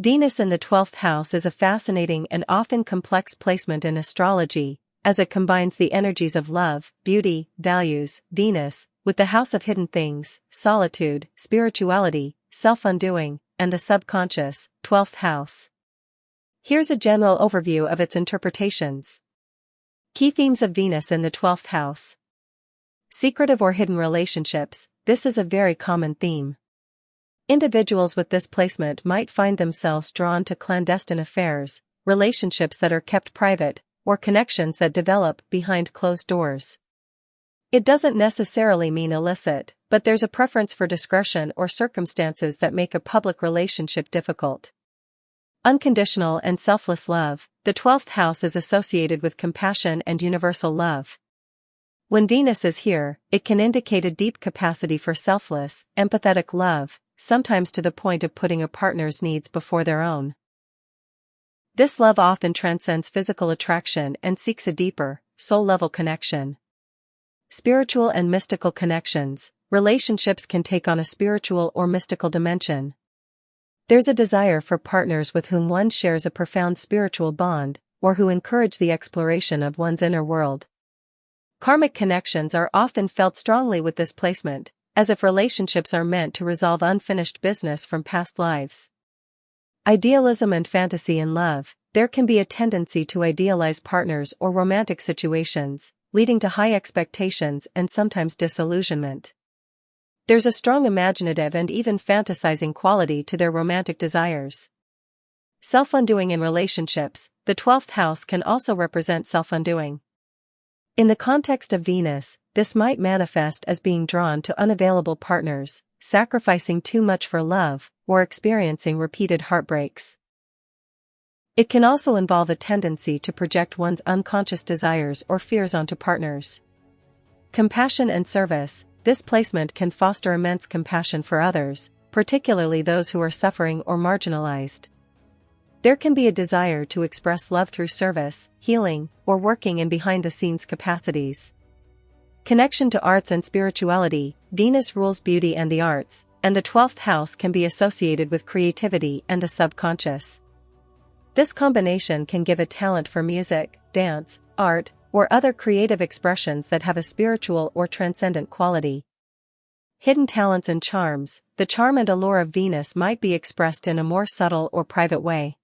Venus in the 12th house is a fascinating and often complex placement in astrology, as it combines the energies of love, beauty, values, Venus, with the house of hidden things, solitude, spirituality, self-undoing, and the subconscious, 12th house. Here's a general overview of its interpretations. Key themes of Venus in the 12th house. Secretive or hidden relationships. This is a very common theme. Individuals with this placement might find themselves drawn to clandestine affairs, relationships that are kept private, or connections that develop behind closed doors. It doesn't necessarily mean illicit, but there's a preference for discretion or circumstances that make a public relationship difficult. Unconditional and selfless love. The 12th house is associated with compassion and universal love. When Venus is here, it can indicate a deep capacity for selfless, empathetic love, sometimes to the point of putting a partner's needs before their own. This love often transcends physical attraction and seeks a deeper, soul-level connection. Spiritual and mystical connections. Relationships can take on a spiritual or mystical dimension. There's a desire for partners with whom one shares a profound spiritual bond, or who encourage the exploration of one's inner world. Karmic connections are often felt strongly with this placement, as if relationships are meant to resolve unfinished business from past lives. Idealism and fantasy in love. There can be a tendency to idealize partners or romantic situations, leading to high expectations and sometimes disillusionment. There's a strong imaginative and even fantasizing quality to their romantic desires. Self-undoing in relationships. The 12th house can also represent self-undoing. In the context of Venus, this might manifest as being drawn to unavailable partners, sacrificing too much for love, or experiencing repeated heartbreaks. It can also involve a tendency to project one's unconscious desires or fears onto partners. Compassion and service. This placement can foster immense compassion for others, particularly those who are suffering or marginalized. There can be a desire to express love through service, healing, or working in behind-the-scenes capacities. Connection to arts and spirituality. Venus rules beauty and the arts, and the 12th house can be associated with creativity and the subconscious. This combination can give a talent for music, dance, art, or other creative expressions that have a spiritual or transcendent quality. Hidden talents and charms. The charm and allure of Venus might be expressed in a more subtle or private way.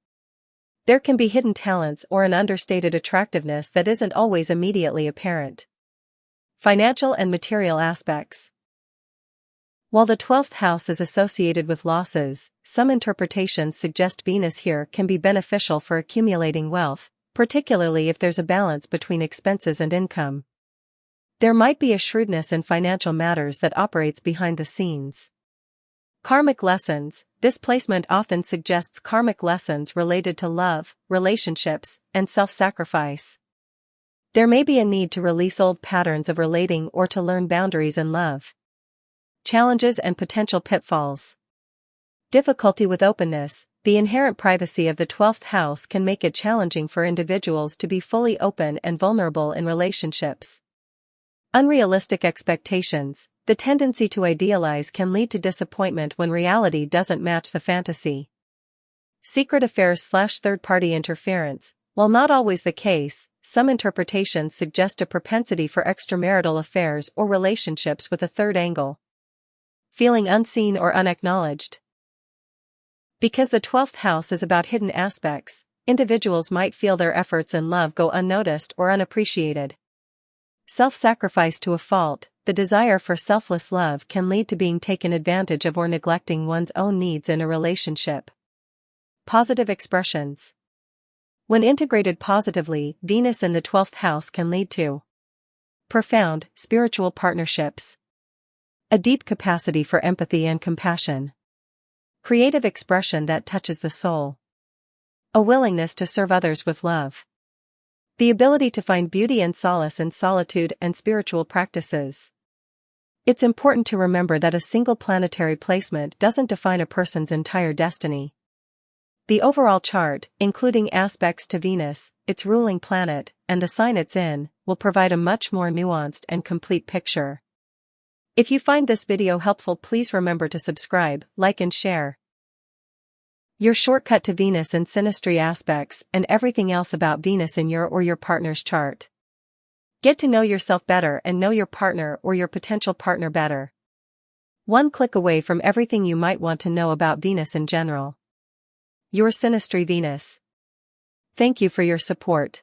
There can be hidden talents or an understated attractiveness that isn't always immediately apparent. Financial and material aspects. While the 12th house is associated with losses, some interpretations suggest Venus here can be beneficial for accumulating wealth, particularly if there's a balance between expenses and income. There might be a shrewdness in financial matters that operates behind the scenes. Karmic lessons. This placement often suggests karmic lessons related to love, relationships, and self-sacrifice. There may be a need to release old patterns of relating or to learn boundaries in love. Challenges and potential pitfalls. Difficulty with openness. The inherent privacy of the 12th house can make it challenging for individuals to be fully open and vulnerable in relationships. Unrealistic expectations. The tendency to idealize can lead to disappointment when reality doesn't match the fantasy. Secret affairs/third-party interference. While not always the case, some interpretations suggest a propensity for extramarital affairs or relationships with a third angle. Feeling unseen or unacknowledged. Because the 12th house is about hidden aspects, individuals might feel their efforts in love go unnoticed or unappreciated. Self-sacrifice to a fault. The desire for selfless love can lead to being taken advantage of or neglecting one's own needs in a relationship. Positive expressions. When integrated positively, Venus in the 12th house can lead to profound, spiritual partnerships. A deep capacity for empathy and compassion. Creative expression that touches the soul. A willingness to serve others with love. The ability to find beauty and solace in solitude and spiritual practices. It's important to remember that a single planetary placement doesn't define a person's entire destiny. The overall chart, including aspects to Venus, its ruling planet, and the sign it's in, will provide a much more nuanced and complete picture. If you find this video helpful, please remember to subscribe, like and share. Your shortcut to Venus and synastry aspects and everything else about Venus in your or your partner's chart. Get to know yourself better and know your partner or your potential partner better. One click away from everything you might want to know about Venus in general. Your synastry Venus. Thank you for your support.